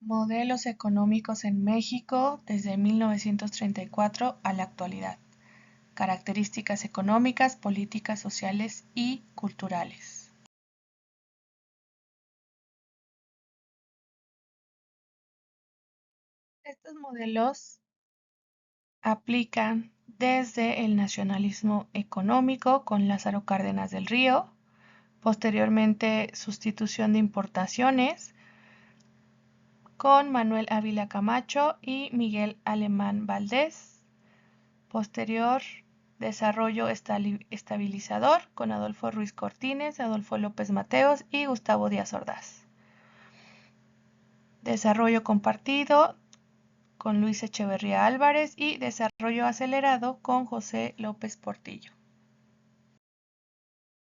Modelos económicos en México desde 1934 a la actualidad. Características económicas, políticas, sociales y culturales. Estos modelos aplican desde el nacionalismo económico con Lázaro Cárdenas del Río, posteriormente sustitución de importaciones con Manuel Ávila Camacho y Miguel Alemán Valdés, posterior desarrollo estabilizador con Adolfo Ruiz Cortines, Adolfo López Mateos y Gustavo Díaz Ordaz. Desarrollo compartido con Luis Echeverría Álvarez y desarrollo acelerado con José López Portillo.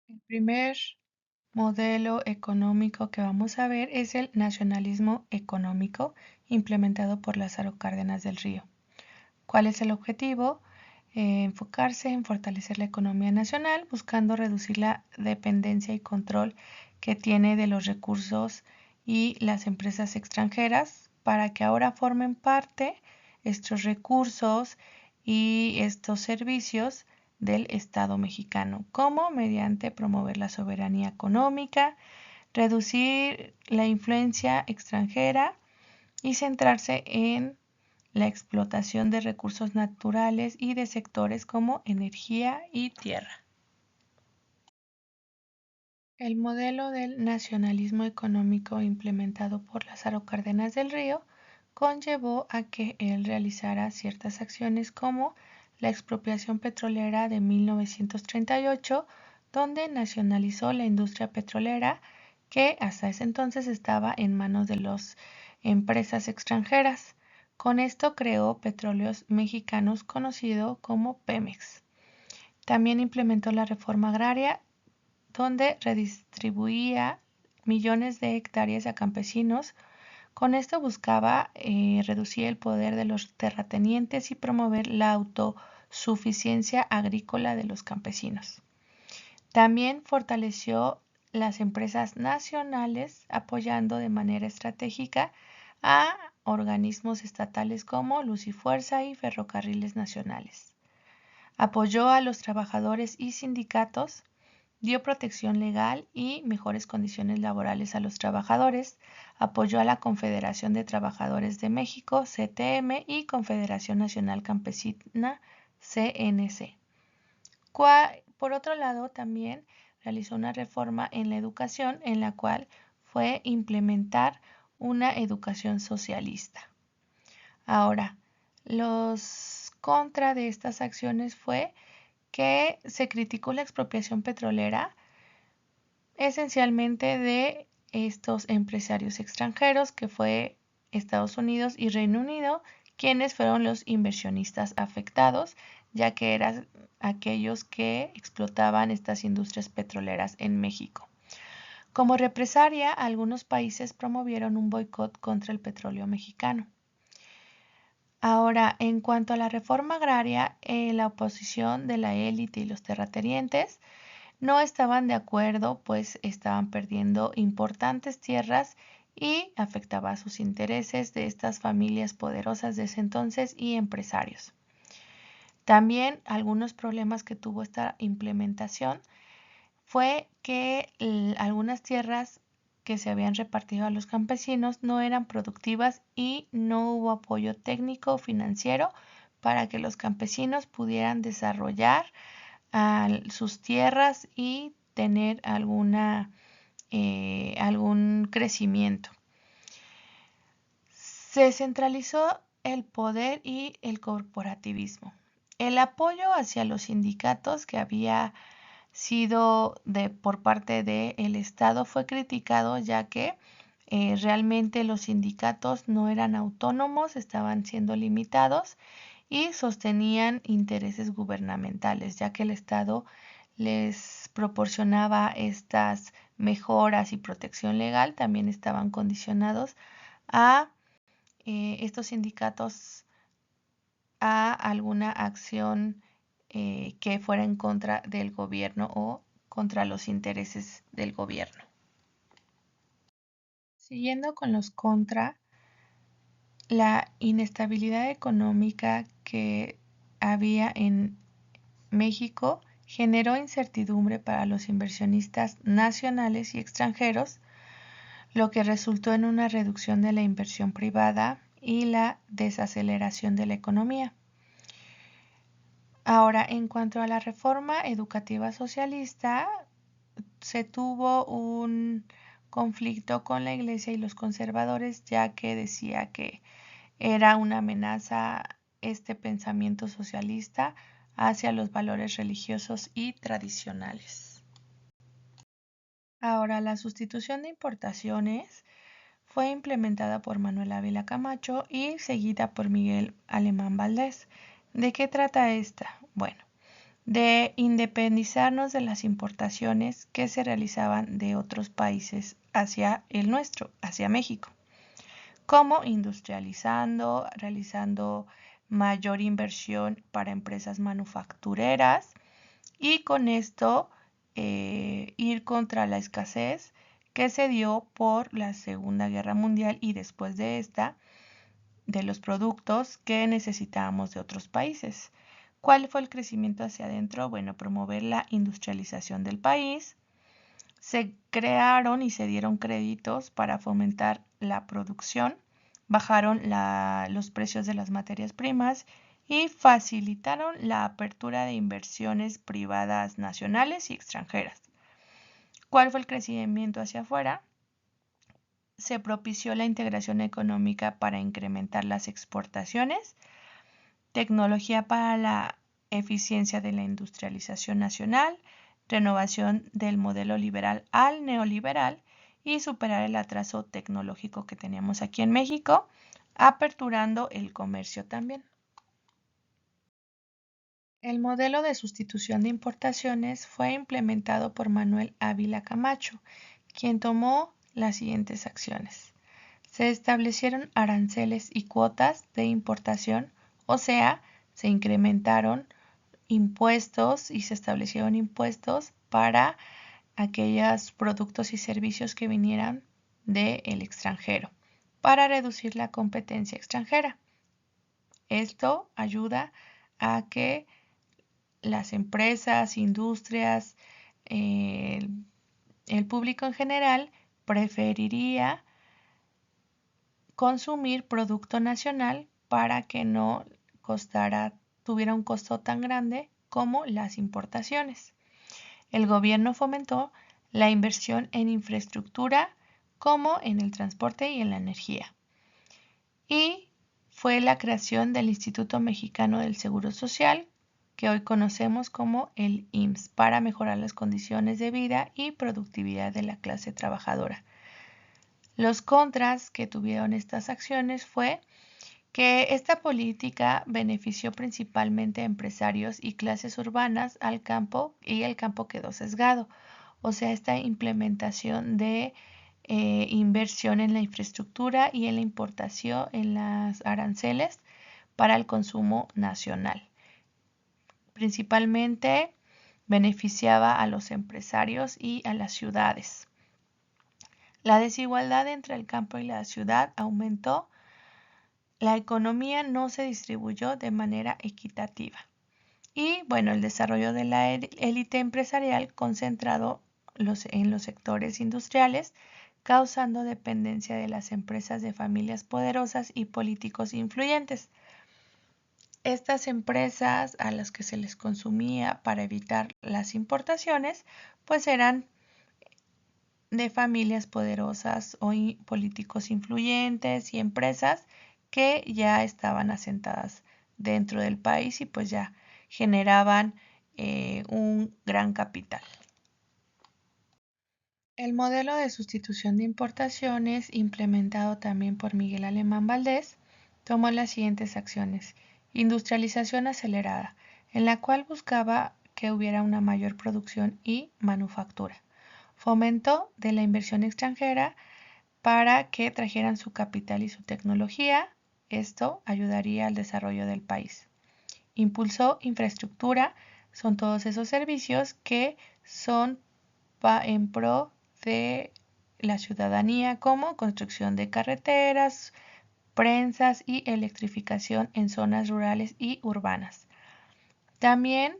El primer modelo económico que vamos a ver es el nacionalismo económico implementado por Lázaro Cárdenas del Río. ¿Cuál es el objetivo? Enfocarse en fortalecer la economía nacional, buscando reducir la dependencia y control que tiene de los recursos y las empresas extranjeras para que ahora formen parte estos recursos y estos servicios del Estado mexicano, como mediante promover la soberanía económica, reducir la influencia extranjera y centrarse en la explotación de recursos naturales y de sectores como energía y tierra. El modelo del nacionalismo económico implementado por Lázaro Cárdenas del Río conllevó a que él realizara ciertas acciones como la expropiación petrolera de 1938, donde nacionalizó la industria petrolera que hasta ese entonces estaba en manos de las empresas extranjeras. Con esto creó Petróleos Mexicanos, conocido como Pemex. También implementó la reforma agraria, donde redistribuía millones de hectáreas a campesinos. Con esto buscaba reducir el poder de los terratenientes y promover la autosuficiencia agrícola de los campesinos. También fortaleció las empresas nacionales, apoyando de manera estratégica a organismos estatales como Luz y Fuerza y Ferrocarriles Nacionales. Apoyó a los trabajadores y sindicatos, dio protección legal y mejores condiciones laborales a los trabajadores, apoyó a la Confederación de Trabajadores de México, CTM, y Confederación Nacional Campesina, CNC. Por otro lado, también realizó una reforma en la educación en la cual fue implementar una educación socialista. Ahora, los contra de estas acciones fue que se criticó la expropiación petrolera esencialmente de estos empresarios extranjeros, que fue Estados Unidos y Reino Unido, quienes fueron los inversionistas afectados, ya que eran aquellos que explotaban estas industrias petroleras en México. Como represalia, algunos países promovieron un boicot contra el petróleo mexicano. Ahora, en cuanto a la reforma agraria, la oposición de la élite y los terratenientes no estaban de acuerdo, pues estaban perdiendo importantes tierras y afectaba a sus intereses de estas familias poderosas de ese entonces y empresarios. También algunos problemas que tuvo esta implementación fue que algunas tierras que se habían repartido a los campesinos no eran productivas y no hubo apoyo técnico o financiero para que los campesinos pudieran desarrollar sus tierras y tener algún crecimiento. Se centralizó el poder y el corporativismo. El apoyo hacia los sindicatos que había sido por parte del Estado fue criticado, ya que realmente los sindicatos no eran autónomos, estaban siendo limitados y sostenían intereses gubernamentales, ya que el Estado les proporcionaba estas mejoras y protección legal, también estaban condicionados a estos sindicatos a alguna acción que fuera en contra del gobierno o contra los intereses del gobierno. Siguiendo con los contra, la inestabilidad económica que había en México generó incertidumbre para los inversionistas nacionales y extranjeros, lo que resultó en una reducción de la inversión privada y la desaceleración de la economía. Ahora, en cuanto a la reforma educativa socialista, se tuvo un conflicto con la Iglesia y los conservadores, ya que decía que era una amenaza este pensamiento socialista hacia los valores religiosos y tradicionales. Ahora, la sustitución de importaciones fue implementada por Manuel Ávila Camacho y seguida por Miguel Alemán Valdés. ¿De qué trata esta? Bueno, de independizarnos de las importaciones que se realizaban de otros países hacia el nuestro, hacia México, como industrializando, realizando mayor inversión para empresas manufactureras y con esto ir contra la escasez que se dio por la Segunda Guerra Mundial y después de esta, de los productos que necesitábamos de otros países. ¿Cuál fue el crecimiento hacia adentro? Bueno, promover la industrialización del país. Se crearon y se dieron créditos para fomentar la producción, bajaron los precios de las materias primas y facilitaron la apertura de inversiones privadas nacionales y extranjeras. ¿Cuál fue el crecimiento hacia afuera? Se propició la integración económica para incrementar las exportaciones, tecnología para la eficiencia de la industrialización nacional, renovación del modelo liberal al neoliberal y superar el atraso tecnológico que teníamos aquí en México, aperturando el comercio también. El modelo de sustitución de importaciones fue implementado por Manuel Ávila Camacho, quien tomó las siguientes acciones. Se establecieron aranceles y cuotas de importación, o sea, se incrementaron impuestos y se establecieron impuestos para aquellos productos y servicios que vinieran del extranjero, para reducir la competencia extranjera. Esto ayuda a que las empresas, industrias, el público en general preferiría consumir producto nacional para que no tuviera un costo tan grande como las importaciones. El gobierno fomentó la inversión en infraestructura como en el transporte y en la energía. Y fue la creación del Instituto Mexicano del Seguro Social, que hoy conocemos como el IMSS, para mejorar las condiciones de vida y productividad de la clase trabajadora. Los contras que tuvieron estas acciones fue que esta política benefició principalmente a empresarios y clases urbanas al campo y el campo quedó sesgado. O sea, esta implementación de inversión en la infraestructura y en la importación en las aranceles para el consumo nacional. Principalmente beneficiaba a los empresarios y a las ciudades. La desigualdad entre el campo y la ciudad aumentó. La economía no se distribuyó de manera equitativa. Y bueno, el desarrollo de la élite empresarial concentrado en los sectores industriales, causando dependencia de las empresas de familias poderosas y políticos influyentes. Estas empresas a las que se les consumía para evitar las importaciones, pues eran de familias poderosas o políticos influyentes y empresas que ya estaban asentadas dentro del país y pues ya generaban un gran capital. El modelo de sustitución de importaciones, implementado también por Miguel Alemán Valdés, tomó las siguientes acciones. Industrialización acelerada, en la cual buscaba que hubiera una mayor producción y manufactura. Fomento de la inversión extranjera para que trajeran su capital y su tecnología. Esto ayudaría al desarrollo del país. Impulsó infraestructura, son todos esos servicios que son en pro de la ciudadanía, como construcción de carreteras, prensas y electrificación en zonas rurales y urbanas. También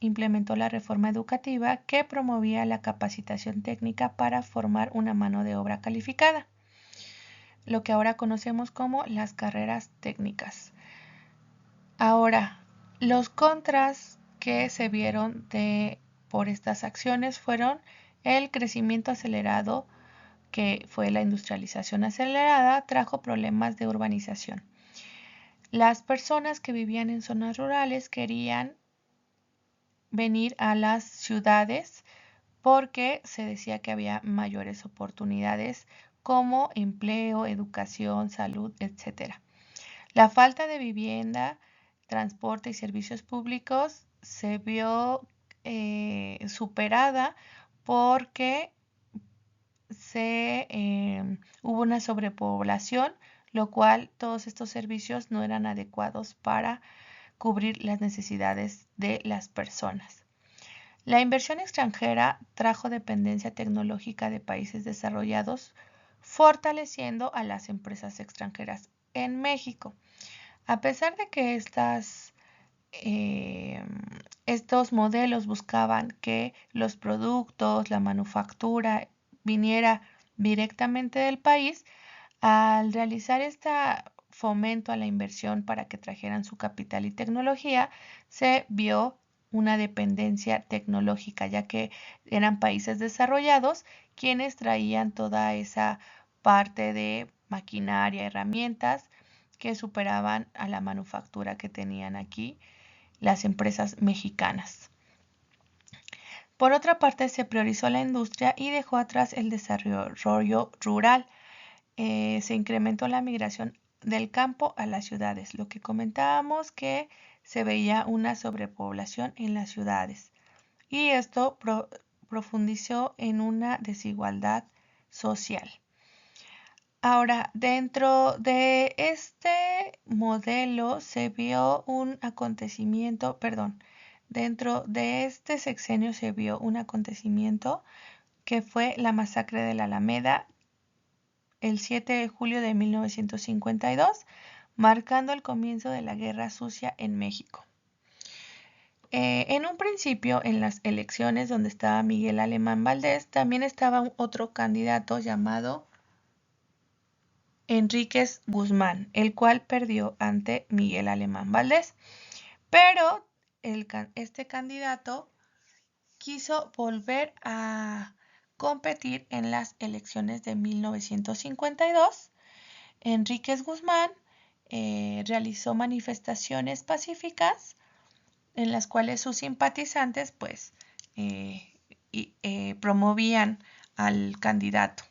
implementó la reforma educativa que promovía la capacitación técnica para formar una mano de obra calificada, lo que ahora conocemos como las carreras técnicas. Ahora, los contras que se vieron por estas acciones fueron el crecimiento acelerado, que fue la industrialización acelerada, trajo problemas de urbanización. Las personas que vivían en zonas rurales querían venir a las ciudades porque se decía que había mayores oportunidades como empleo, educación, salud, etc. La falta de vivienda, transporte y servicios públicos se vio superada porque hubo una sobrepoblación, lo cual todos estos servicios no eran adecuados para cubrir las necesidades de las personas. La inversión extranjera trajo dependencia tecnológica de países desarrollados, fortaleciendo a las empresas extranjeras en México. A pesar de que estos modelos buscaban que los productos, la manufactura viniera directamente del país, al realizar este fomento a la inversión para que trajeran su capital y tecnología, se vio una dependencia tecnológica, ya que eran países desarrollados quienes traían toda esa parte de maquinaria, herramientas que superaban a la manufactura que tenían aquí las empresas mexicanas. Por otra parte, se priorizó la industria y dejó atrás el desarrollo rural. Se incrementó la migración del campo a las ciudades, lo que comentábamos que se veía una sobrepoblación en las ciudades y esto profundizó en una desigualdad social. Ahora, dentro de este modelo se vio un acontecimiento, dentro de este sexenio se vio un acontecimiento que fue la masacre de la Alameda el 7 de julio de 1952, marcando el comienzo de la Guerra Sucia en México. En un principio, en las elecciones donde estaba Miguel Alemán Valdés, también estaba otro candidato llamado Enríquez Guzmán, el cual perdió ante Miguel Alemán Valdés. Pero este candidato quiso volver a competir en las elecciones de 1952. Enríquez Guzmán realizó manifestaciones pacíficas en las cuales sus simpatizantes promovían al candidato.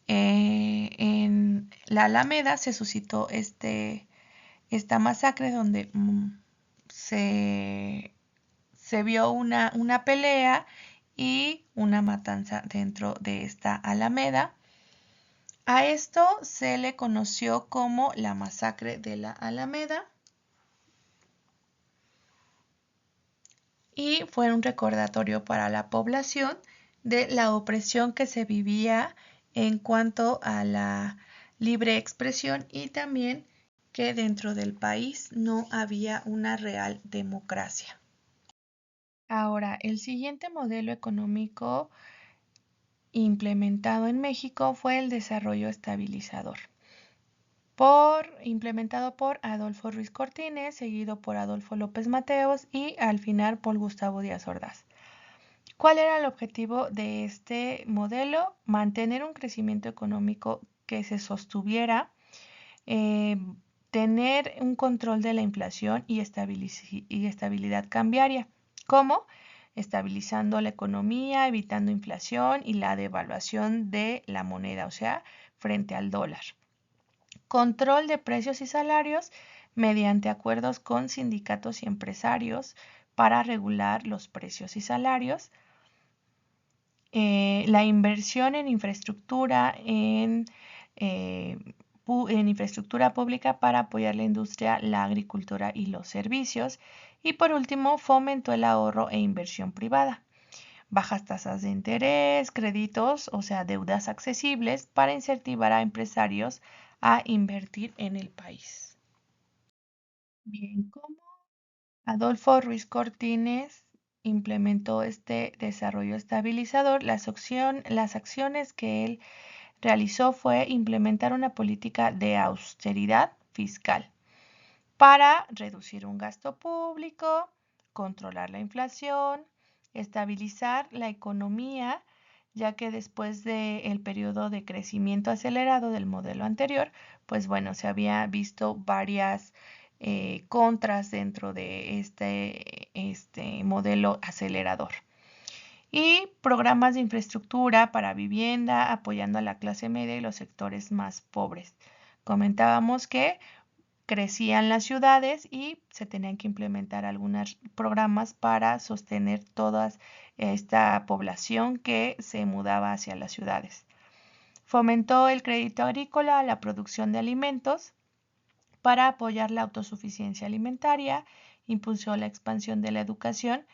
En la Alameda se suscitó esta masacre donde se vio una pelea y una matanza dentro de esta Alameda. A esto se le conoció como la masacre de la Alameda y fue un recordatorio para la población de la opresión que se vivía en cuanto a la libre expresión y también que dentro del país no había una real democracia. Ahora, el siguiente modelo económico implementado en México fue el desarrollo estabilizador, implementado por Adolfo Ruiz Cortines, seguido por Adolfo López Mateos y al final por Gustavo Díaz Ordaz. ¿Cuál era el objetivo de este modelo? Mantener un crecimiento económico que se sostuviera, tener un control de la inflación y estabilidad cambiaria. ¿Cómo? Estabilizando la economía, evitando inflación y la devaluación de la moneda, o sea, frente al dólar. Control de precios y salarios mediante acuerdos con sindicatos y empresarios para regular los precios y salarios. La inversión en infraestructura, en infraestructura pública para apoyar la industria, la agricultura y los servicios. Y por último, fomentó el ahorro e inversión privada. bajas tasas de interés, créditos, o sea, deudas accesibles para incentivar a empresarios a invertir en el país. Bien, ¿cómo Adolfo Ruiz Cortines implementó este desarrollo estabilizador? Las acciones que él realizó fue implementar una política de austeridad fiscal para reducir un gasto público, controlar la inflación, estabilizar la economía, ya que después del periodo de crecimiento acelerado del modelo anterior, pues bueno, se había visto varias contras dentro de este modelo acelerador. Y programas de infraestructura para vivienda, apoyando a la clase media y los sectores más pobres. Comentábamos que crecían las ciudades y se tenían que implementar algunos programas para sostener toda esta población que se mudaba hacia las ciudades. Fomentó el crédito agrícola, la producción de alimentos para apoyar la autosuficiencia alimentaria, impulsó la expansión de la educación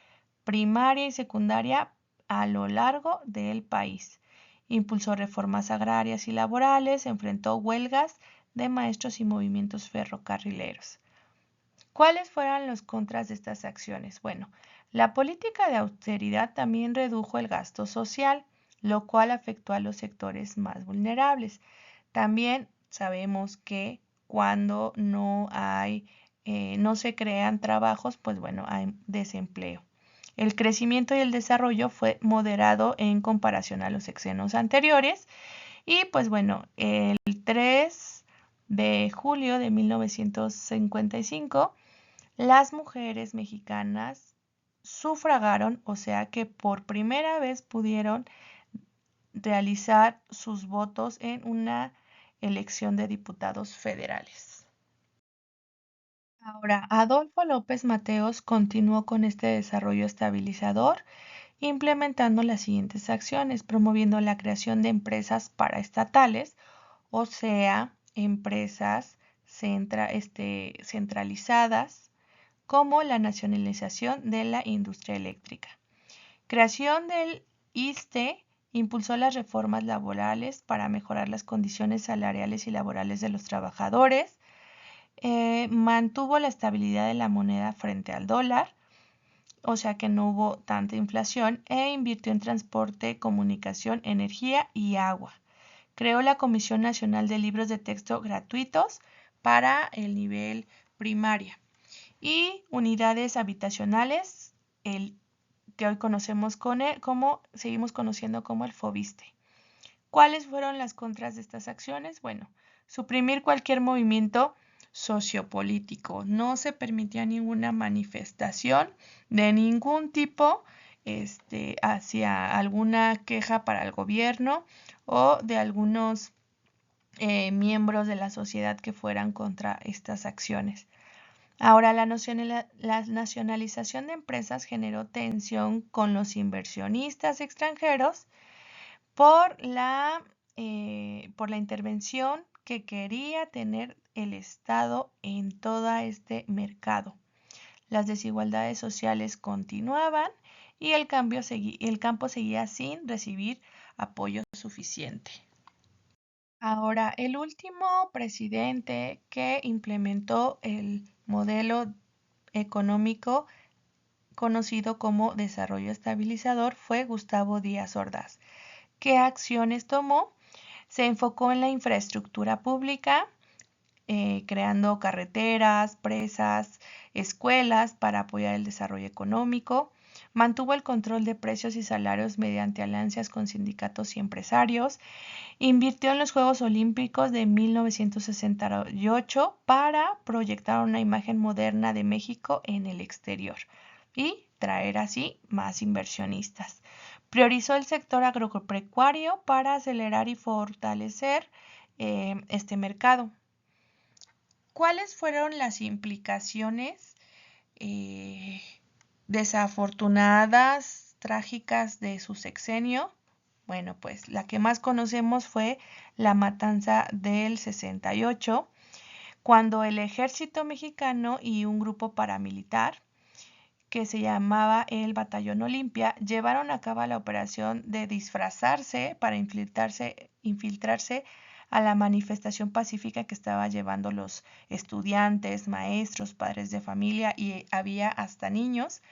primaria y secundaria a lo largo del país. Impulsó reformas agrarias y laborales, enfrentó huelgas de maestros y movimientos ferrocarrileros. ¿Cuáles fueron los contras de estas acciones? Bueno, la política de austeridad también redujo el gasto social, lo cual afectó a los sectores más vulnerables. También sabemos que cuando no se crean trabajos, pues bueno, hay desempleo. El crecimiento y el desarrollo fue moderado en comparación a los sexenios anteriores y pues bueno, el 3 de julio de 1955, las mujeres mexicanas sufragaron, o sea que por primera vez pudieron realizar sus votos en una elección de diputados federales. Ahora, Adolfo López Mateos continuó con este desarrollo estabilizador, implementando las siguientes acciones, promoviendo la creación de empresas paraestatales, o sea, empresas centralizadas, como la nacionalización de la industria eléctrica. Creación del ISSSTE impulsó las reformas laborales para mejorar las condiciones salariales y laborales de los trabajadores, mantuvo la estabilidad de la moneda frente al dólar, o sea que no hubo tanta inflación, e invirtió en transporte, comunicación, energía y agua. Creó la Comisión Nacional de Libros de Texto Gratuitos para el nivel primaria y unidades habitacionales, el que hoy conocemos seguimos conociendo como el FOBISTE. ¿Cuáles fueron las contras de estas acciones? Bueno, suprimir cualquier movimiento sociopolítico. No se permitía ninguna manifestación de ningún tipo hacia alguna queja para el gobierno o de algunos miembros de la sociedad que fueran contra estas acciones. Ahora, la nacionalización de empresas generó tensión con los inversionistas extranjeros por la intervención que quería tener el Estado en todo este mercado. Las desigualdades sociales continuaban y el campo seguía sin recibir apoyo suficiente. Ahora, el último presidente que implementó el modelo económico conocido como desarrollo estabilizador fue Gustavo Díaz Ordaz. ¿Qué acciones tomó? Se enfocó en la infraestructura pública, creando carreteras, presas, escuelas para apoyar el desarrollo económico. Mantuvo el control de precios y salarios mediante alianzas con sindicatos y empresarios. Invirtió en los Juegos Olímpicos de 1968 para proyectar una imagen moderna de México en el exterior y traer así más inversionistas. Priorizó el sector agropecuario para acelerar y fortalecer este mercado. ¿Cuáles fueron las implicaciones desafortunadas, trágicas de su sexenio? Bueno, pues la que más conocemos fue la matanza del 68, cuando el ejército mexicano y un grupo paramilitar que se llamaba el Batallón Olimpia, llevaron a cabo la operación de disfrazarse para infiltrarse a la manifestación pacífica que estaba llevando los estudiantes, maestros, padres de familia y había hasta niños.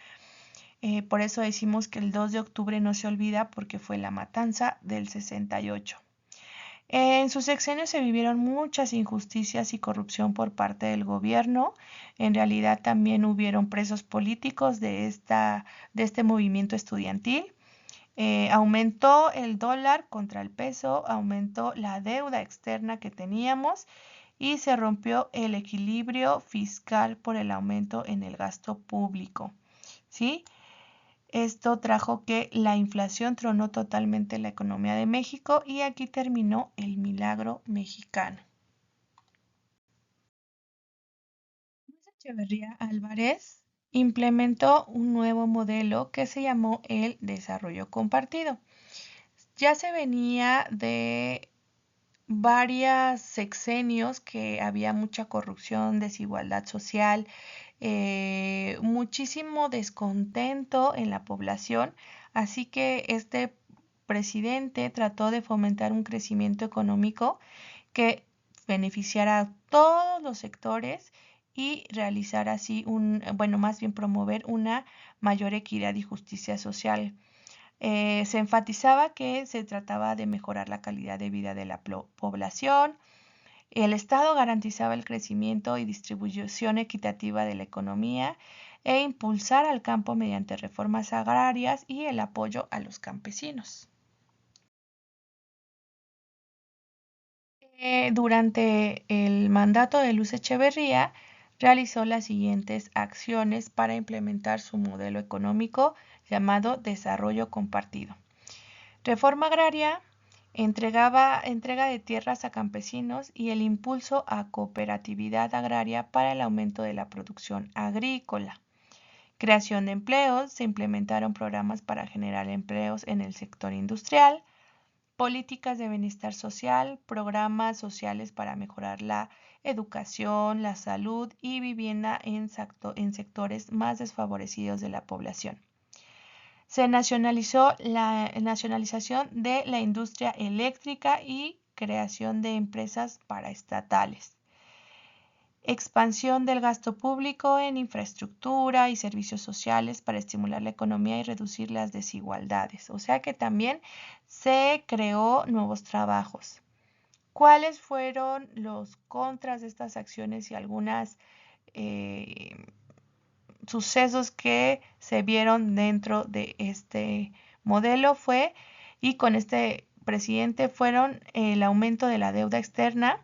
Por eso decimos que el 2 de octubre no se olvida porque fue la matanza del 68. En su sexenio se vivieron muchas injusticias y corrupción por parte del gobierno. En realidad también hubieron presos políticos de este movimiento estudiantil. Aumentó el dólar contra el peso, aumentó la deuda externa que teníamos y se rompió el equilibrio fiscal por el aumento en el gasto público. ¿Sí? Esto trajo que la inflación tronó totalmente la economía de México y aquí terminó el milagro mexicano. Luis Echeverría Álvarez implementó un nuevo modelo que se llamó el desarrollo compartido. Ya se venía de varios sexenios que había mucha corrupción, desigualdad social, muchísimo descontento en la población, así que este presidente trató de fomentar un crecimiento económico que beneficiara a todos los sectores y realizar así más bien promover una mayor equidad y justicia social. Se enfatizaba que se trataba de mejorar la calidad de vida de la población. El Estado garantizaba el crecimiento y distribución equitativa de la economía e impulsar al campo mediante reformas agrarias y el apoyo a los campesinos. Durante el mandato de Luz Echeverría, realizó las siguientes acciones para implementar su modelo económico llamado desarrollo compartido. Reforma agraria, entrega de tierras a campesinos y el impulso a cooperatividad agraria para el aumento de la producción agrícola. Creación de empleos, se implementaron programas para generar empleos en el sector industrial, políticas de bienestar social, programas sociales para mejorar la educación, la salud y vivienda en sectores más desfavorecidos de la población. Se nacionalizó la nacionalización de la industria eléctrica y creación de empresas paraestatales. Expansión del gasto público en infraestructura y servicios sociales para estimular la economía y reducir las desigualdades. O sea que también se creó nuevos trabajos. ¿Cuáles fueron los contras de estas acciones y algunas sucesos que se vieron dentro de este modelo y con este presidente fueron el aumento de la deuda externa,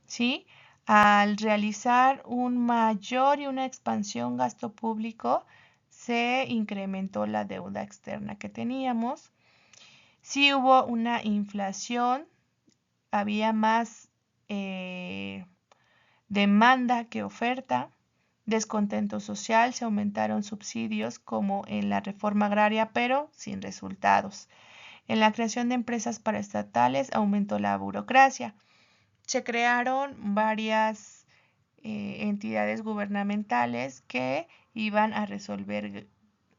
¿sí? Al realizar un mayor y una expansión gasto público, se incrementó la deuda externa que teníamos. Sí hubo una inflación, había más demanda que oferta, descontento social, se aumentaron subsidios como en la reforma agraria, pero sin resultados. En la creación de empresas paraestatales aumentó la burocracia. Se crearon varias entidades gubernamentales que iban a resolver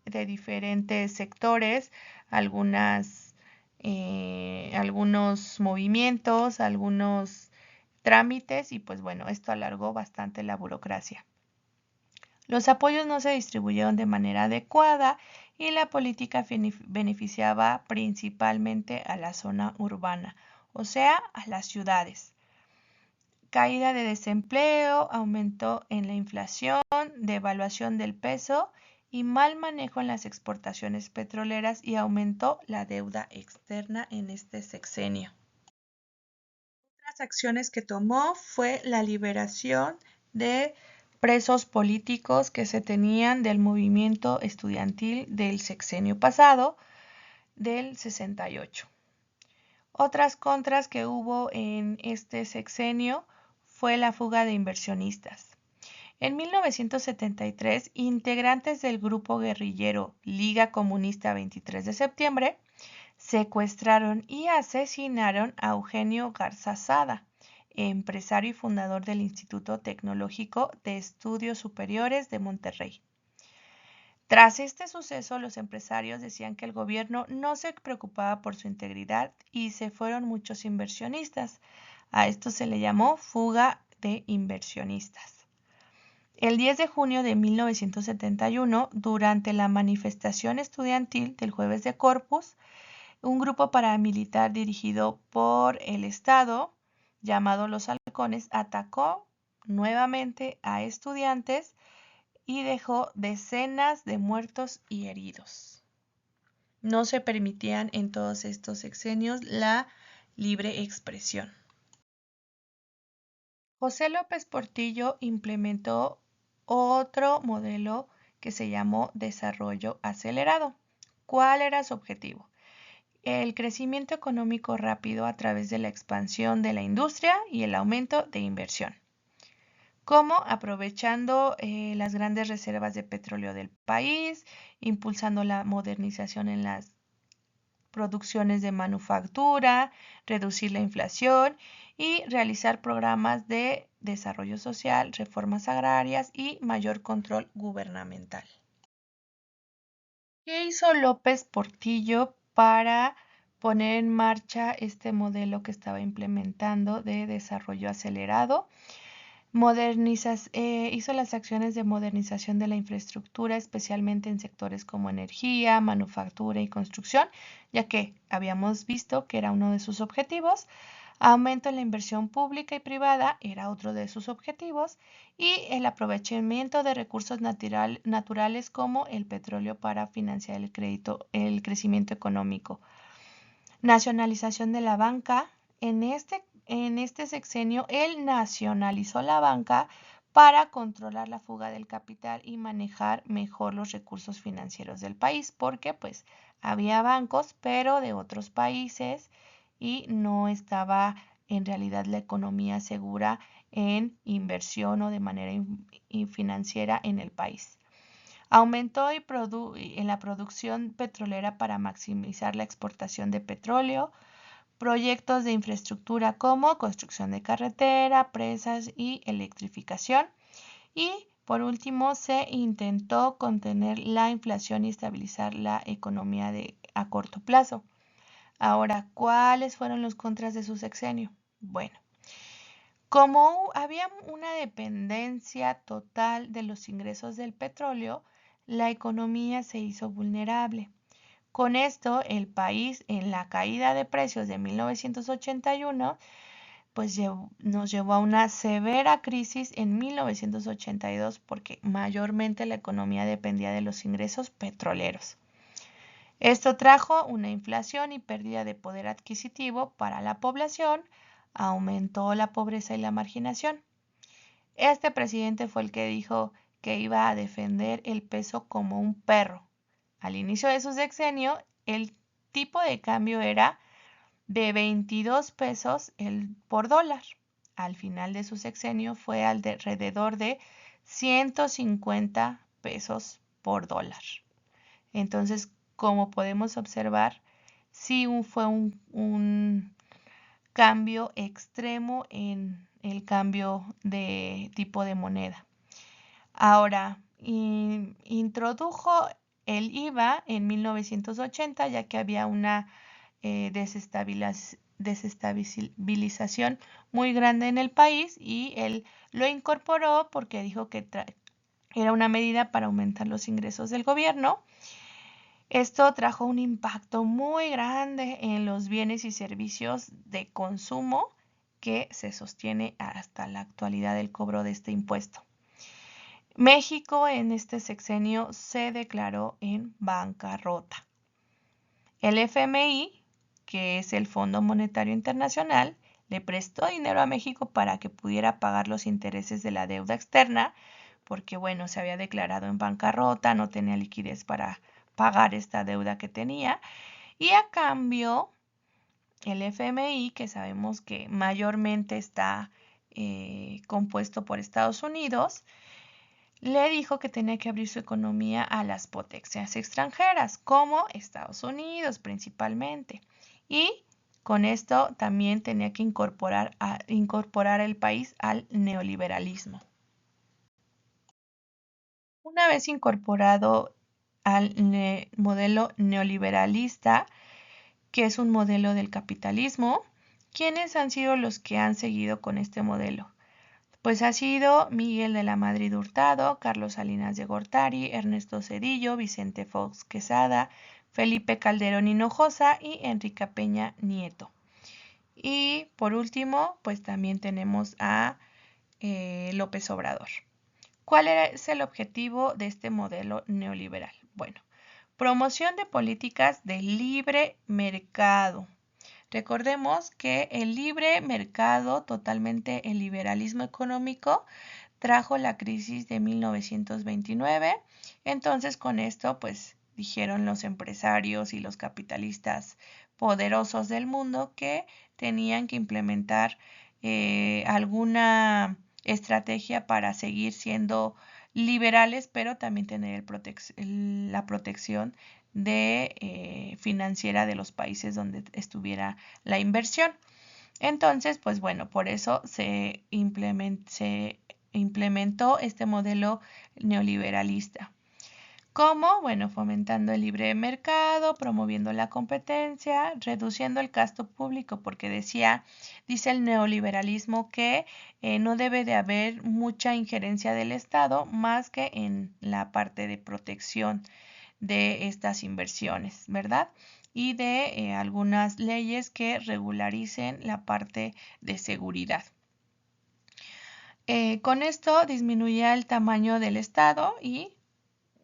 de diferentes sectores algunos movimientos, algunos trámites y pues bueno, esto alargó bastante la burocracia. Los apoyos no se distribuyeron de manera adecuada y la política beneficiaba principalmente a la zona urbana, o sea, a las ciudades. Caída de desempleo, aumento en la inflación, devaluación del peso y mal manejo en las exportaciones petroleras y aumentó la deuda externa en este sexenio. Otras acciones que tomó fue la liberación de presos políticos que se tenían del movimiento estudiantil del sexenio pasado, del 68. Otras contras que hubo en este sexenio fue la fuga de inversionistas. En 1973, integrantes del grupo guerrillero Liga Comunista 23 de septiembre secuestraron y asesinaron a Eugenio Garza Sada, empresario y fundador del Instituto Tecnológico de Estudios Superiores de Monterrey. Tras este suceso, los empresarios decían que el gobierno no se preocupaba por su integridad y se fueron muchos inversionistas. A esto se le llamó fuga de inversionistas. El 10 de junio de 1971, durante la manifestación estudiantil del Jueves de Corpus, un grupo paramilitar dirigido por el Estado, llamado Los Halcones, atacó nuevamente a estudiantes y dejó decenas de muertos y heridos. No se permitían en todos estos sexenios la libre expresión. José López Portillo implementó otro modelo que se llamó desarrollo acelerado. ¿Cuál era su objetivo? El crecimiento económico rápido a través de la expansión de la industria y el aumento de inversión. ¿Cómo? Aprovechando las grandes reservas de petróleo del país, impulsando la modernización en las producciones de manufactura, reducir la inflación y realizar programas de desarrollo social, reformas agrarias y mayor control gubernamental. ¿Qué hizo López Portillo para poner en marcha este modelo que estaba implementando de desarrollo acelerado? Hizo las acciones de modernización de la infraestructura, especialmente en sectores como energía, manufactura y construcción, ya que habíamos visto que era uno de sus objetivos. Aumento en la inversión pública y privada era otro de sus objetivos, y el aprovechamiento de recursos naturales como el petróleo para financiar el crecimiento económico. Nacionalización de la banca. En este sexenio, él nacionalizó la banca para controlar la fuga del capital y manejar mejor los recursos financieros del país, porque pues había bancos, pero de otros países, y no estaba en realidad la economía segura en inversión o de manera financiera en el país. Aumentó en la producción petrolera para maximizar la exportación de petróleo, proyectos de infraestructura como construcción de carretera, presas y electrificación. Y por último, se intentó contener la inflación y estabilizar la economía a corto plazo. Ahora, ¿cuáles fueron los contras de su sexenio? Bueno, como había una dependencia total de los ingresos del petróleo, la economía se hizo vulnerable. Con esto, el país, en la caída de precios de 1981, pues nos llevó a una severa crisis en 1982, porque mayormente la economía dependía de los ingresos petroleros. Esto trajo una inflación y pérdida de poder adquisitivo para la población, aumentó la pobreza y la marginación. Este presidente fue el que dijo que iba a defender el peso como un perro. Al inicio de su sexenio, el tipo de cambio era de 22 pesos por dólar. Al final de su sexenio fue alrededor de 150 pesos por dólar. Entonces, como podemos observar, sí fue un cambio extremo en el cambio de tipo de moneda. Ahora, introdujo el IVA en 1980, ya que había una desestabilización muy grande en el país, y él lo incorporó porque dijo que era una medida para aumentar los ingresos del gobierno. Esto trajo un impacto muy grande en los bienes y servicios de consumo, que se sostiene hasta la actualidad el cobro de este impuesto. México en este sexenio se declaró en bancarrota. El FMI, que es el Fondo Monetario Internacional, le prestó dinero a México para que pudiera pagar los intereses de la deuda externa, porque bueno, se había declarado en bancarrota, no tenía liquidez para pagar esta deuda que tenía, y a cambio el FMI, que sabemos que mayormente está compuesto por Estados Unidos, le dijo que tenía que abrir su economía a las potencias extranjeras, como Estados Unidos principalmente. Y con esto también tenía que incorporar el país al neoliberalismo. Una vez incorporado al modelo neoliberalista, que es un modelo del capitalismo. ¿Quiénes han sido los que han seguido con este modelo? Pues ha sido Miguel de la Madrid Hurtado, Carlos Salinas de Gortari, Ernesto Zedillo, Vicente Fox Quesada, Felipe Calderón Hinojosa y Enrique Peña Nieto. Y por último, pues también tenemos a López Obrador. ¿Cuál es el objetivo de este modelo neoliberal? Bueno, promoción de políticas de libre mercado. Recordemos que el libre mercado, totalmente el liberalismo económico, trajo la crisis de 1929. Entonces, con esto, pues dijeron los empresarios y los capitalistas poderosos del mundo que tenían que implementar alguna estrategia para seguir siendo liberales, pero también tener la protección de financiera de los países donde estuviera la inversión. Entonces, pues bueno, por eso se implementó este modelo neoliberalista. ¿Cómo? Bueno, fomentando el libre mercado, promoviendo la competencia, reduciendo el gasto público, porque dice el neoliberalismo que no debe de haber mucha injerencia del Estado más que en la parte de protección de estas inversiones, ¿verdad? Y de algunas leyes que regularicen la parte de seguridad. Con esto disminuye el tamaño del Estado y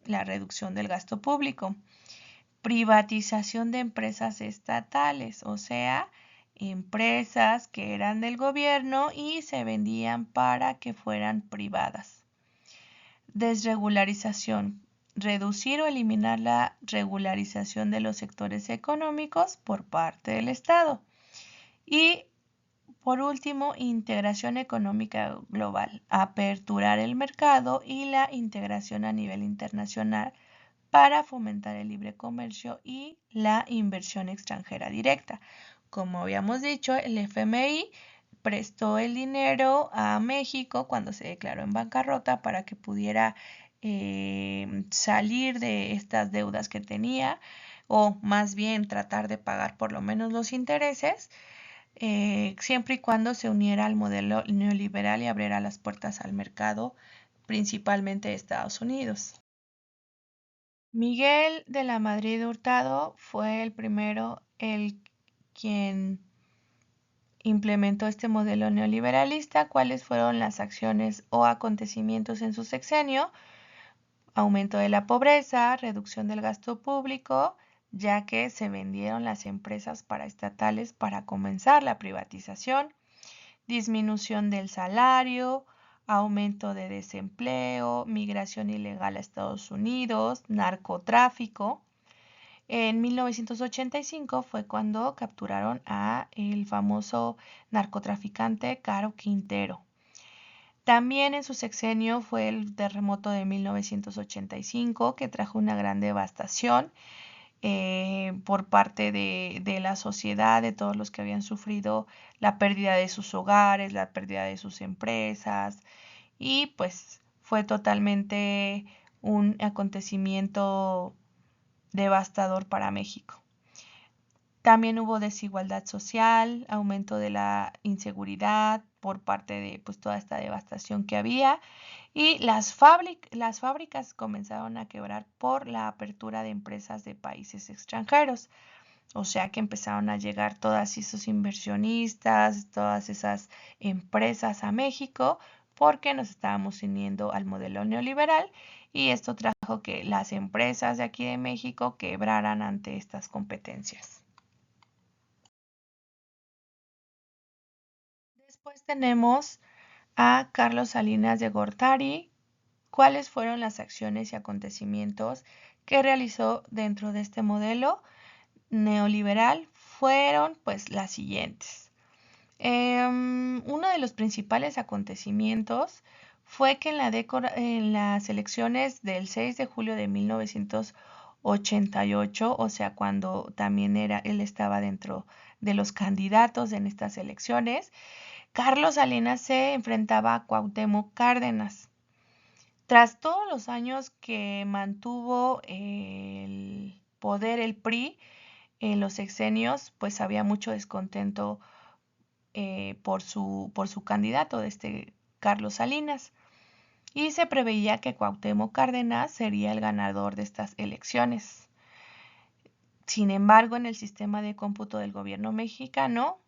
la reducción del gasto público. Privatización de empresas estatales, o sea, empresas que eran del gobierno y se vendían para que fueran privadas. Desregularización. Reducir o eliminar la regularización de los sectores económicos por parte del Estado. Y por último, integración económica global. Aperturar el mercado y la integración a nivel internacional para fomentar el libre comercio y la inversión extranjera directa. Como habíamos dicho, el FMI prestó el dinero a México cuando se declaró en bancarrota para que pudiera salir de estas deudas que tenía, o más bien tratar de pagar por lo menos los intereses, siempre y cuando se uniera al modelo neoliberal y abriera las puertas al mercado, principalmente de Estados Unidos. Miguel de la Madrid Hurtado fue el primero, quien implementó este modelo neoliberalista. ¿Cuáles fueron las acciones o acontecimientos en su sexenio? Aumento de la pobreza, reducción del gasto público, ya que se vendieron las empresas paraestatales para comenzar la privatización, disminución del salario, aumento de desempleo, migración ilegal a Estados Unidos, narcotráfico. En 1985 fue cuando capturaron a el famoso narcotraficante Caro Quintero. También en su sexenio fue el terremoto de 1985, que trajo una gran devastación por parte de la sociedad, de todos los que habían sufrido la pérdida de sus hogares, la pérdida de sus empresas, y pues fue totalmente un acontecimiento devastador para México. También hubo desigualdad social, aumento de la inseguridad por parte de pues, toda esta devastación que había, y las fábricas comenzaron a quebrar por la apertura de empresas de países extranjeros. O sea que empezaron a llegar todas esos inversionistas, todas esas empresas a México, porque nos estábamos uniendo al modelo neoliberal, y esto trajo que las empresas de aquí de México quebraran ante estas competencias. Después tenemos a Carlos Salinas de Gortari. ¿Cuáles fueron las acciones y acontecimientos que realizó dentro de este modelo neoliberal? Fueron pues las siguientes. Uno de los principales acontecimientos fue que en las elecciones del 6 de julio de 1988, o sea, cuando también él estaba dentro de los candidatos en estas elecciones, Carlos Salinas se enfrentaba a Cuauhtémoc Cárdenas. Tras todos los años que mantuvo el poder el PRI en los sexenios, pues había mucho descontento por su candidato, Carlos Salinas, y se preveía que Cuauhtémoc Cárdenas sería el ganador de estas elecciones. Sin embargo, en el sistema de cómputo del gobierno mexicano,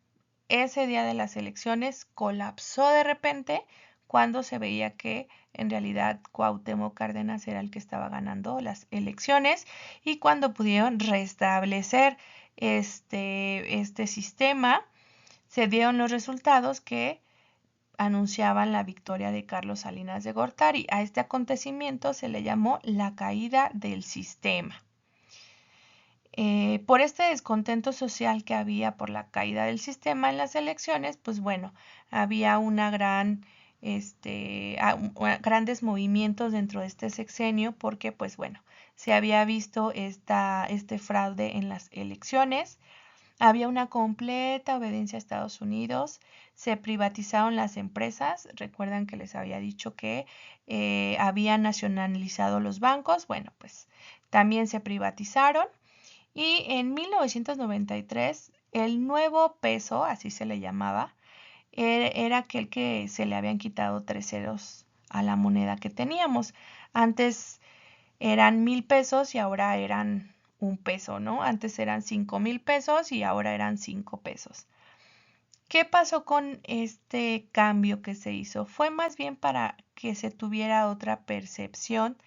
ese día de las elecciones colapsó de repente cuando se veía que en realidad Cuauhtémoc Cárdenas era el que estaba ganando las elecciones, y cuando pudieron restablecer este sistema, se dieron los resultados que anunciaban la victoria de Carlos Salinas de Gortari. A este acontecimiento se le llamó la caída del sistema. Por este descontento social que había por la caída del sistema en las elecciones, pues bueno, había grandes movimientos dentro de este sexenio, porque pues bueno, se había visto este fraude en las elecciones. Había una completa obediencia a Estados Unidos, se privatizaron las empresas. Recuerdan que les había dicho que habían nacionalizado los bancos. Bueno, pues también se privatizaron. Y en 1993, el nuevo peso, así se le llamaba, era aquel que se le habían quitado 3 ceros a la moneda que teníamos. Antes eran 1,000 pesos y ahora eran 1 peso, ¿no? Antes eran 5,000 pesos y ahora eran 5 pesos. ¿Qué pasó con este cambio que se hizo? Fue más bien para que se tuviera otra percepción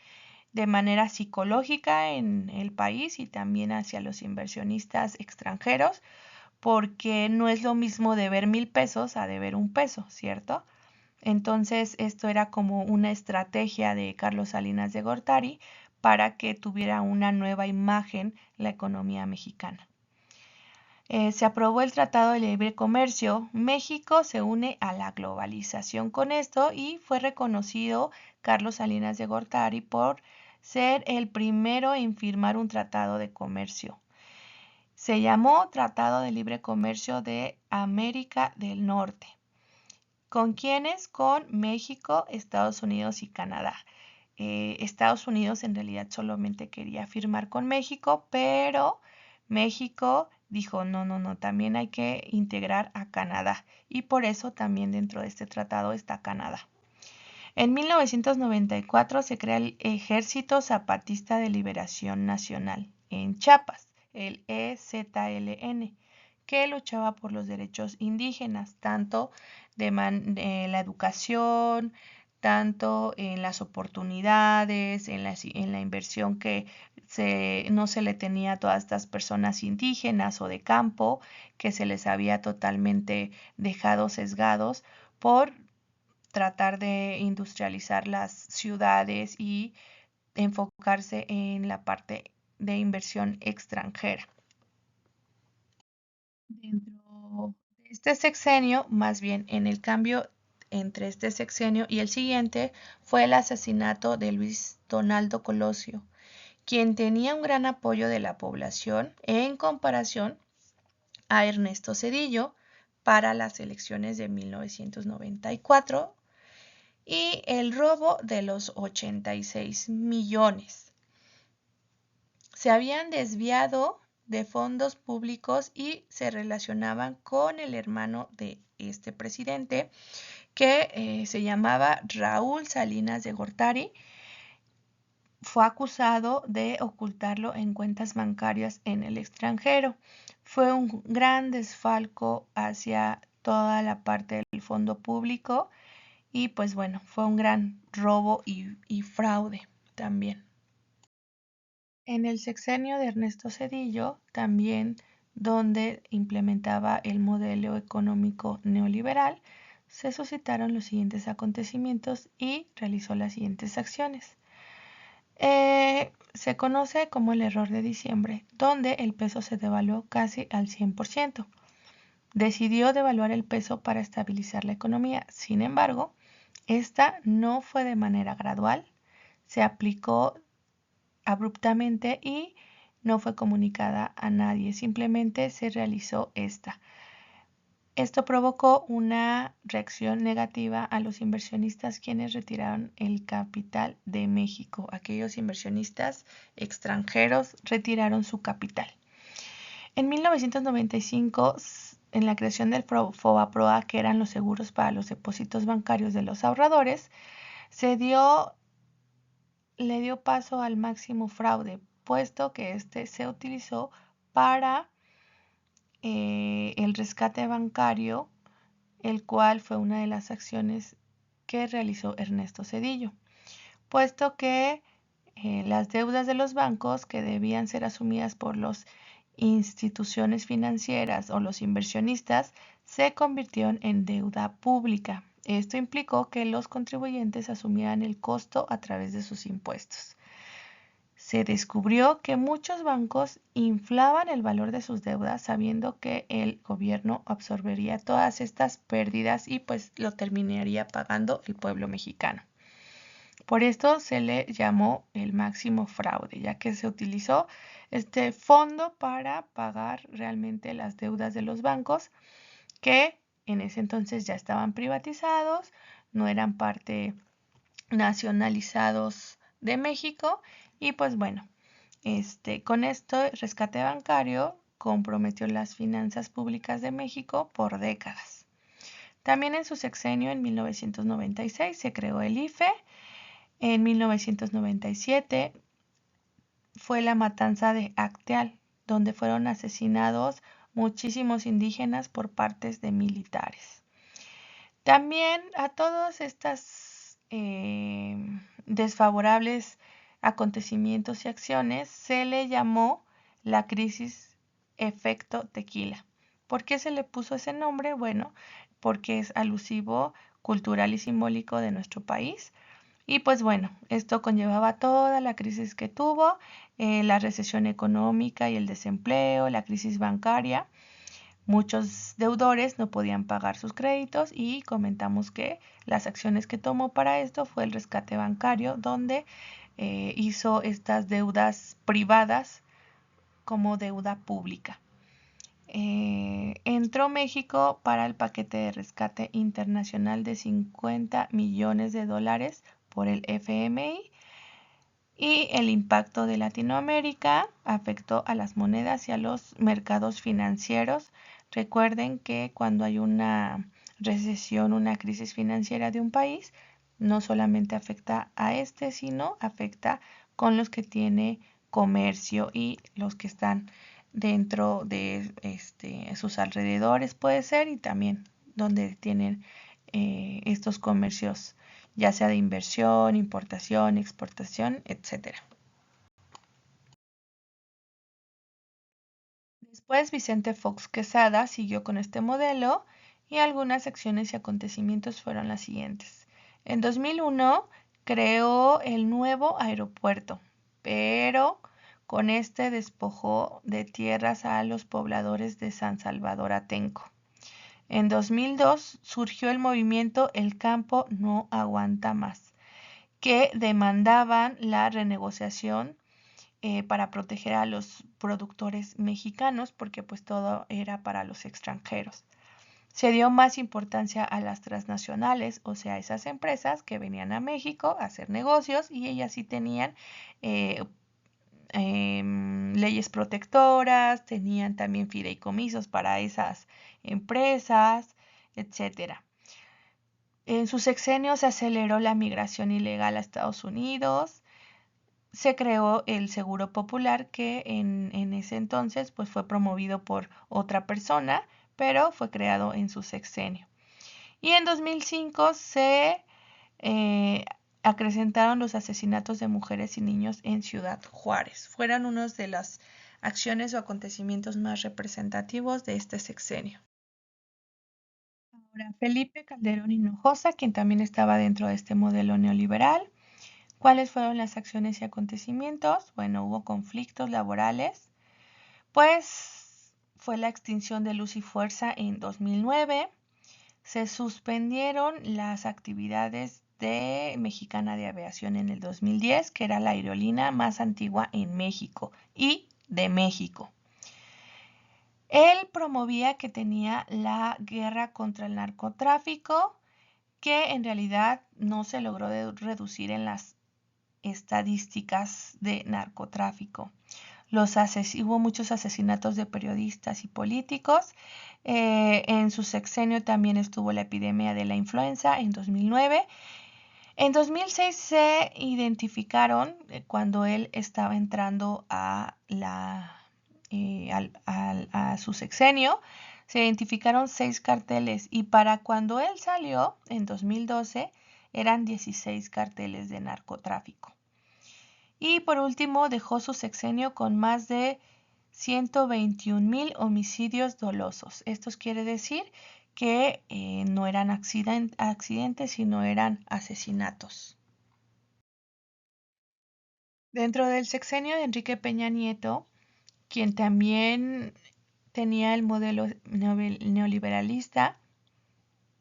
de manera psicológica en el país y también hacia los inversionistas extranjeros, porque no es lo mismo deber 1,000 pesos a deber 1 peso, ¿cierto? Entonces, esto era como una estrategia de Carlos Salinas de Gortari para que tuviera una nueva imagen la economía mexicana. Se aprobó el Tratado de Libre Comercio. México se une a la globalización con esto, y fue reconocido Carlos Salinas de Gortari por ser el primero en firmar un tratado de comercio. Se llamó Tratado de Libre Comercio de América del Norte. ¿Con quiénes? Con México, Estados Unidos y Canadá. Estados Unidos en realidad solamente quería firmar con México, pero México dijo, no, también hay que integrar a Canadá, y por eso también dentro de este tratado está Canadá. En 1994 se crea el Ejército Zapatista de Liberación Nacional en Chiapas, el EZLN, que luchaba por los derechos indígenas, tanto de la educación, tanto en las oportunidades, en la inversión que no se le tenía a todas estas personas indígenas o de campo, que se les había totalmente dejado sesgados por tratar de industrializar las ciudades y enfocarse en la parte de inversión extranjera. Dentro de este sexenio, más bien en el cambio entre este sexenio y el siguiente, fue el asesinato de Luis Donaldo Colosio, quien tenía un gran apoyo de la población en comparación a Ernesto Zedillo para las elecciones de 1994, y el robo de los 86 millones. Se habían desviado de fondos públicos y se relacionaban con el hermano de este presidente, que se llamaba Raúl Salinas de Gortari. Fue acusado de ocultarlo en cuentas bancarias en el extranjero. Fue un gran desfalco hacia toda la parte del fondo público, y pues bueno, fue un gran robo y fraude también. En el sexenio de Ernesto Zedillo, también donde implementaba el modelo económico neoliberal, se suscitaron los siguientes acontecimientos y realizó las siguientes acciones. Se conoce como el error de diciembre, donde el peso se devaluó casi al 100%. Decidió devaluar el peso para estabilizar la economía. Sin embargo, esta no fue de manera gradual, se aplicó abruptamente y no fue comunicada a nadie, simplemente se realizó esta. Esto provocó una reacción negativa a los inversionistas quienes retiraron el capital de México. Aquellos inversionistas extranjeros retiraron su capital. En 1995, en la creación del FOBAPROA, que eran los seguros para los depósitos bancarios de los ahorradores, le dio paso al máximo fraude, puesto que este se utilizó para el rescate bancario, el cual fue una de las acciones que realizó Ernesto Zedillo, puesto que las deudas de los bancos que debían ser asumidas por las instituciones financieras o los inversionistas se convirtieron en deuda pública. Esto implicó que los contribuyentes asumieran el costo a través de sus impuestos. Se descubrió que muchos bancos inflaban el valor de sus deudas sabiendo que el gobierno absorbería todas estas pérdidas y pues lo terminaría pagando el pueblo mexicano. Por esto se le llamó el máximo fraude, ya que se utilizó este fondo para pagar realmente las deudas de los bancos que en ese entonces ya estaban privatizados, no eran parte nacionalizados de México y pues bueno, con esto el rescate bancario comprometió las finanzas públicas de México por décadas. También en su sexenio, en 1996, se creó el IFE. En 1997 fue la matanza de Acteal, donde fueron asesinados muchísimos indígenas por partes de militares. También a todos estos desfavorables acontecimientos y acciones se le llamó la crisis efecto tequila. ¿Por qué se le puso ese nombre? Bueno, porque es alusivo, cultural y simbólico de nuestro país. Y pues bueno, esto conllevaba toda la crisis que tuvo, la recesión económica y el desempleo, la crisis bancaria. Muchos deudores no podían pagar sus créditos y comentamos que las acciones que tomó para esto fue el rescate bancario, donde hizo estas deudas privadas como deuda pública. Entró México para el paquete de rescate internacional de 50 millones de dólares por el FMI y el impacto de Latinoamérica afectó a las monedas y a los mercados financieros. Recuerden que cuando hay una recesión, una crisis financiera de un país, no solamente afecta a sino afecta con los que tiene comercio y los que están dentro de sus alrededores puede ser y también donde tienen estos comercios ya sea de inversión, importación, exportación, etc. Después Vicente Fox Quesada siguió con este modelo y algunas acciones y acontecimientos fueron las siguientes. En 2001 creó el nuevo aeropuerto, pero con este despojó de tierras a los pobladores de San Salvador Atenco. En 2002 surgió el movimiento El Campo No Aguanta Más, que demandaban la renegociación para proteger a los productores mexicanos porque pues todo era para los extranjeros. Se dio más importancia a las transnacionales, o sea, esas empresas que venían a México a hacer negocios y ellas sí tenían leyes protectoras, tenían también fideicomisos para esas empresas, etcétera. En su sexenio se aceleró la migración ilegal a Estados Unidos. Se creó el Seguro Popular que en ese entonces pues fue promovido por otra persona, pero fue creado en su sexenio. Y en 2005 se acrecentaron los asesinatos de mujeres y niños en Ciudad Juárez. Fueron unos de las acciones o acontecimientos más representativos de este sexenio. Ahora, Felipe Calderón Hinojosa, quien también estaba dentro de este modelo neoliberal. ¿Cuáles fueron las acciones y acontecimientos? Bueno, hubo conflictos laborales, pues fue la extinción de Luz y Fuerza en 2009, se suspendieron las actividades de Mexicana de Aviación en el 2010, que era la aerolínea más antigua en México y de México. Él promovía que tenía la guerra contra el narcotráfico, que en realidad no se logró reducir en las estadísticas de narcotráfico. Hubo muchos asesinatos de periodistas y políticos. En su sexenio también estuvo la epidemia de la influenza en 2009. En 2006 se identificaron, cuando él estaba entrando a su sexenio, se identificaron 6 carteles, y para cuando él salió en 2012 eran 16 carteles de narcotráfico. Y por último, dejó su sexenio con más de 121,000 homicidios dolosos. Esto quiere decir que no eran accidentes, sino eran asesinatos. Dentro del sexenio de Enrique Peña Nieto, quien también tenía el modelo neoliberalista,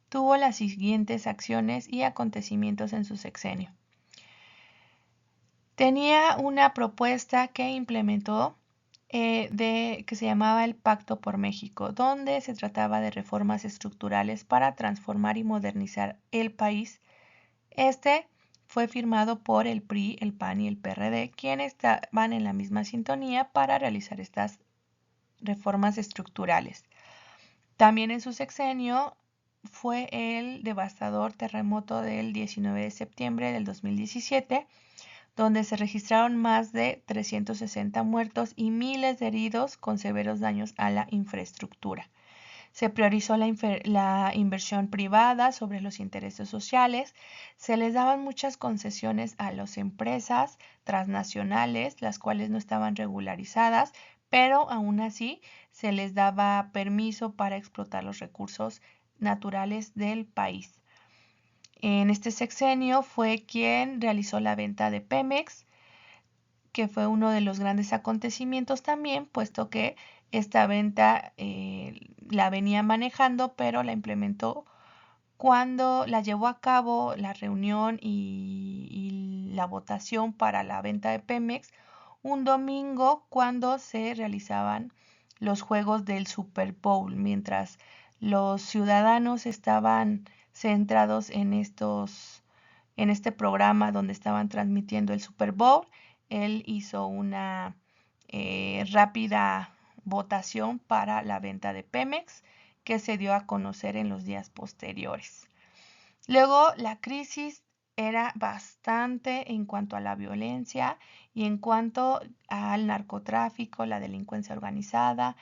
tuvo las siguientes acciones y acontecimientos en su sexenio. Tenía una propuesta que implementó que se llamaba el Pacto por México, donde se trataba de reformas estructurales para transformar y modernizar el país. Este fue firmado por el PRI, el PAN y el PRD, quienes estaban en la misma sintonía para realizar estas reformas estructurales. También en su sexenio fue el devastador terremoto del 19 de septiembre del 2017, donde se registraron más de 360 muertos y miles de heridos con severos daños a la infraestructura. Se priorizó la inversión privada sobre los intereses sociales, se les daban muchas concesiones a las empresas transnacionales, las cuales no estaban regularizadas, pero aún así se les daba permiso para explotar los recursos naturales del país. En este sexenio fue quien realizó la venta de Pemex, que fue uno de los grandes acontecimientos también, puesto que esta venta la venía manejando, pero la implementó cuando la llevó a cabo la reunión y la votación para la venta de Pemex, un domingo cuando se realizaban los juegos del Super Bowl, mientras los ciudadanos estaban centrados en este programa donde estaban transmitiendo el Super Bowl. Él hizo una rápida votación para la venta de Pemex, que se dio a conocer en los días posteriores. Luego, la crisis era bastante en cuanto a la violencia y en cuanto al narcotráfico, la delincuencia organizada.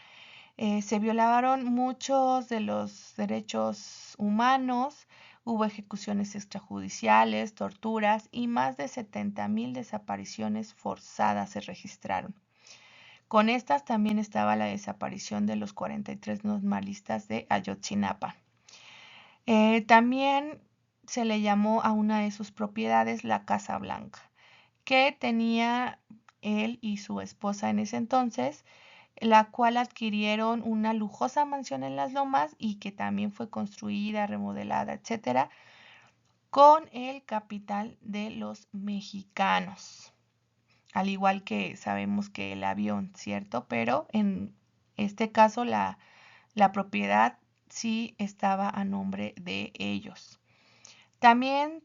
Se violaron muchos de los derechos humanos, hubo ejecuciones extrajudiciales, torturas y más de 70,000 desapariciones forzadas se registraron. Con estas también estaba la desaparición de los 43 normalistas de Ayotzinapa. También se le llamó a una de sus propiedades la Casa Blanca, que tenía él y su esposa en ese entonces, la cual adquirieron una lujosa mansión en Las Lomas y que también fue construida, remodelada, etcétera, con el capital de los mexicanos. Al igual que sabemos que el avión, ¿cierto? Pero en este caso la propiedad sí estaba a nombre de ellos. También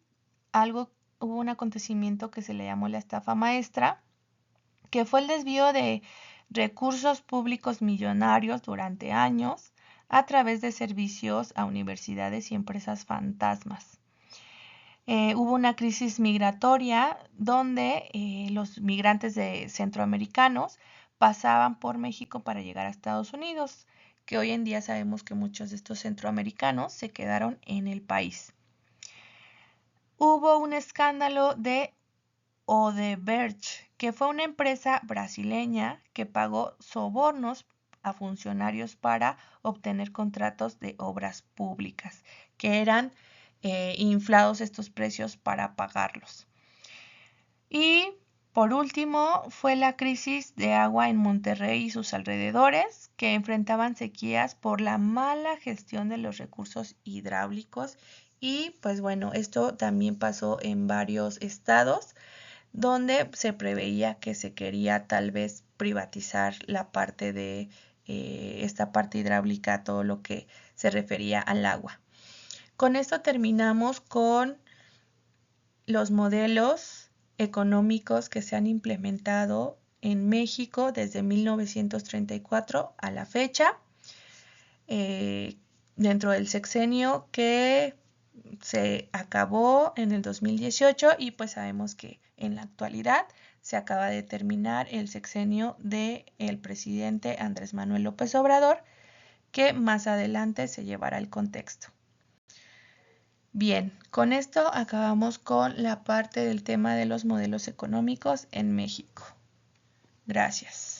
hubo un acontecimiento que se le llamó la estafa maestra, que fue el desvío de recursos públicos millonarios durante años a través de servicios a universidades y empresas fantasmas. Hubo una crisis migratoria donde los migrantes centroamericanos pasaban por México para llegar a Estados Unidos, que hoy en día sabemos que muchos de estos centroamericanos se quedaron en el país. Hubo un escándalo de Odebrecht, que fue una empresa brasileña que pagó sobornos a funcionarios para obtener contratos de obras públicas, que eran inflados estos precios para pagarlos. Y por último fue la crisis de agua en Monterrey y sus alrededores, que enfrentaban sequías por la mala gestión de los recursos hidráulicos. Y pues bueno, esto también pasó en varios estados, donde se preveía que se quería tal vez privatizar la parte de esta parte hidráulica, todo lo que se refería al agua. Con esto terminamos con los modelos económicos que se han implementado en México desde 1934 a la fecha, dentro del sexenio que se acabó en el 2018 y pues sabemos que en la actualidad se acaba de terminar el sexenio del presidente Andrés Manuel López Obrador, que más adelante se llevará el contexto. Bien, con esto acabamos con la parte del tema de los modelos económicos en México. Gracias.